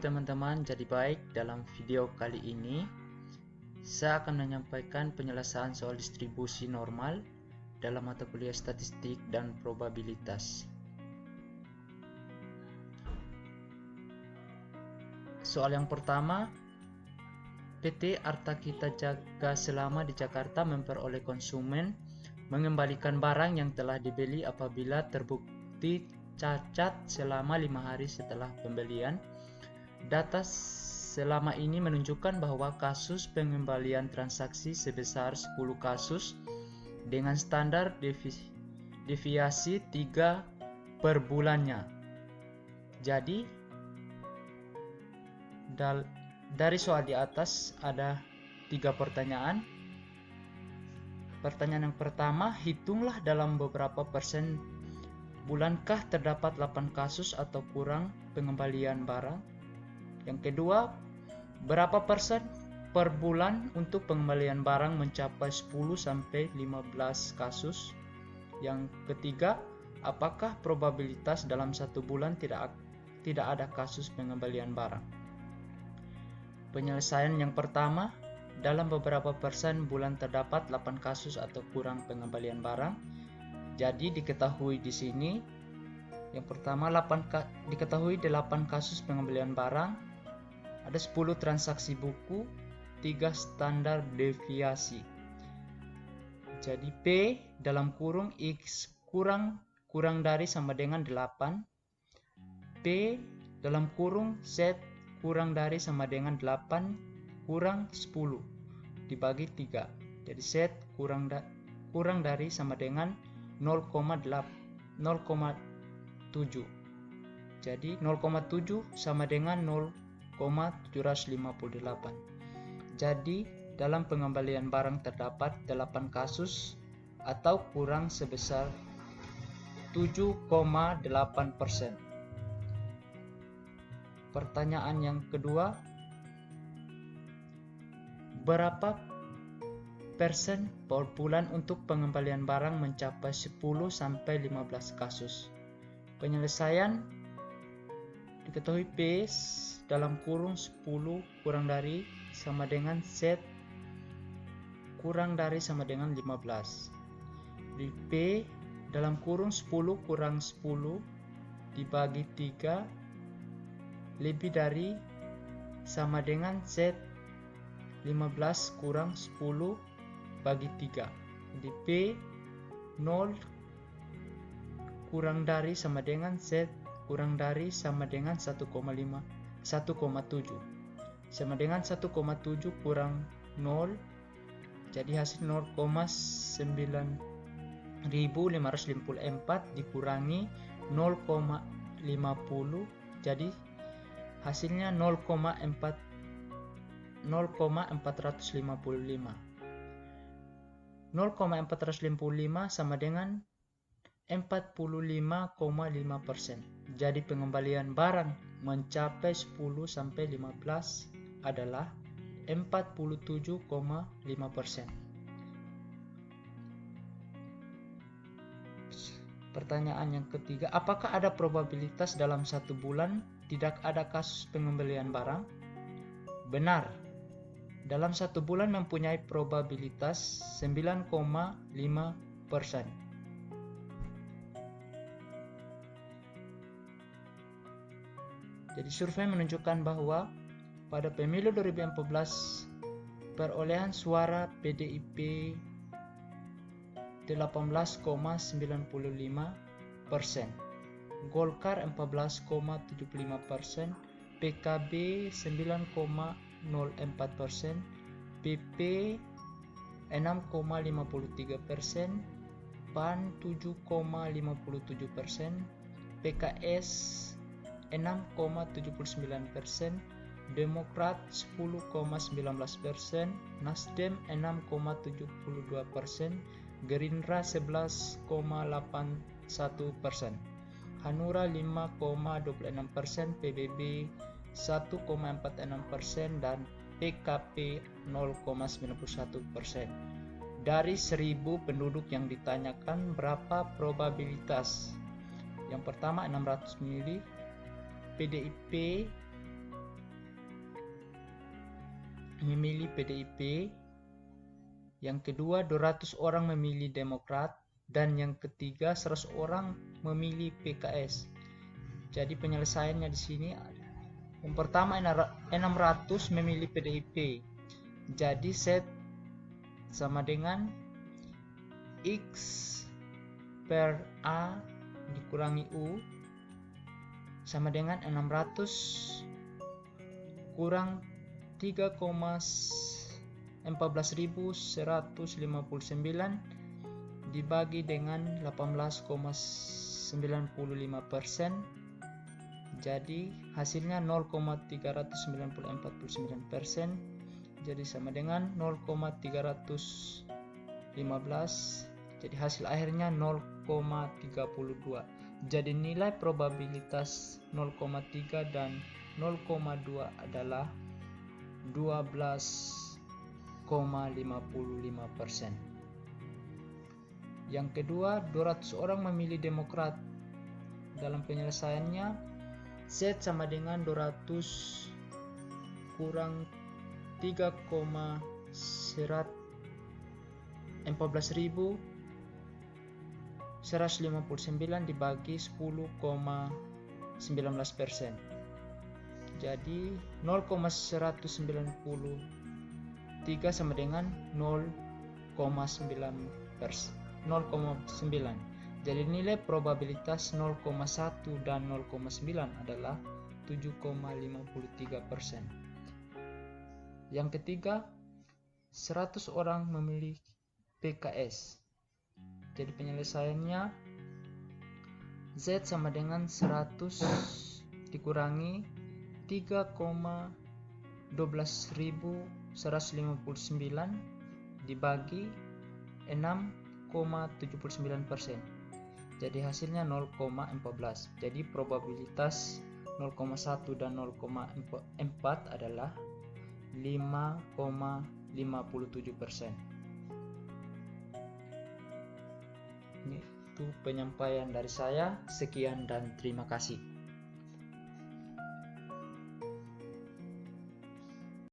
teman-teman, jadi baik dalam video kali ini saya akan menyampaikan penyelesaian soal distribusi normal dalam mata kuliah statistik dan probabilitas. Soal yang pertama, PT Arta Kita Jaga Selama di Jakarta memperoleh konsumen mengembalikan barang yang telah dibeli apabila terbukti cacat selama 5 hari setelah pembelian. Data selama ini menunjukkan bahwa kasus pengembalian transaksi sebesar 10 kasus dengan standar deviasi 3 per bulannya. Jadi dari soal di atas ada 3 pertanyaan. Pertanyaan yang pertama, hitunglah dalam beberapa persen bulankah terdapat 8 kasus atau kurang pengembalian barang. Yang kedua, berapa persen per bulan untuk pengembalian barang mencapai 10 sampai 15 kasus. Yang ketiga, apakah probabilitas dalam 1 bulan tidak ada kasus pengembalian barang. Penyelesaian yang pertama, dalam beberapa persen bulan terdapat 8 kasus atau kurang pengembalian barang. Jadi diketahui di sini yang pertama diketahui 8 kasus pengembalian barang, ada 10 transaksi buku, 3 standar deviasi. Jadi P dalam kurung X kurang dari sama dengan 8, P dalam kurung Z kurang dari sama dengan 8 kurang 10 dibagi 3. Jadi Z kurang dari sama dengan 0,7. Jadi 0,7 sama dengan 0,758. Jadi dalam pengembalian barang terdapat 8 kasus atau kurang sebesar 7,8%. Pertanyaan yang kedua, berapa persen per bulan untuk pengembalian barang mencapai 10 sampai 15 kasus. Penyelesaian diketahui P dalam kurung 10 kurang dari sama dengan Z kurang dari sama dengan 15. Di P dalam kurung 10 kurang 10 dibagi 3 lebih dari sama dengan Z 15 kurang 10 bagi 3. Jadi P 0 kurang dari sama dengan Z kurang dari sama dengan 1,7 sama dengan 1,7 kurang 0, jadi hasil 0,9554 dikurangi 0,50, jadi hasilnya 0,455. 0,455 sama dengan 45,5%. Jadi pengembalian barang mencapai 10 sampai 15 adalah 47,5%. Pertanyaan yang ketiga, apakah ada probabilitas dalam 1 bulan tidak ada kasus pengembalian barang? Benar. Dalam 1 bulan mempunyai probabilitas 9,5%. Jadi survei menunjukkan bahwa pada pemilu 2014 perolehan suara PDIP 18,95%, Golkar 14,75%, PKB 9,04%, PP 6,53%, PAN 7,57%, PKS 6,79%, Demokrat 10,19%, Nasdem 6,72%, Gerindra 11,81%, Hanura 5,26%, PBB 1,46% dan PKP 0,91%. Dari 1000 penduduk yang ditanyakan, berapa probabilitas? Yang pertama 600 mili, PDIP memilih PDIP, yang kedua 200 orang memilih Demokrat, dan yang ketiga 100 orang memilih PKS. Jadi penyelesaiannya di sini yang pertama 600 memilih PDIP. Jadi Z sama dengan X per A dikurangi U sama dengan 600 kurang 3,14.159 dibagi dengan 18,95%. Jadi hasilnya 0,394%. Jadi sama dengan 0,315. Jadi hasil akhirnya 0,32. Jadi nilai probabilitas 0,3 dan 0,2 adalah 12,55%. Yang kedua, 200 orang memilih Demokrat. Dalam penyelesaiannya, Z sama dengan 200 kurang 3,14.159 dibagi 10,19%. Jadi 0,193 sama dengan 0,9. Jadi nilai probabilitas 0,1 dan 0,9 adalah 7,53%. Yang ketiga, 100 orang memilih PKS. Jadi penyelesaiannya Z sama dengan 100 dikurangi 3,12.159 dibagi 6,79%. Jadi hasilnya 0,14. Jadi probabilitas 0,1 dan 0,4 adalah 5,57%. Itu penyampaian dari saya. Sekian dan terima kasih.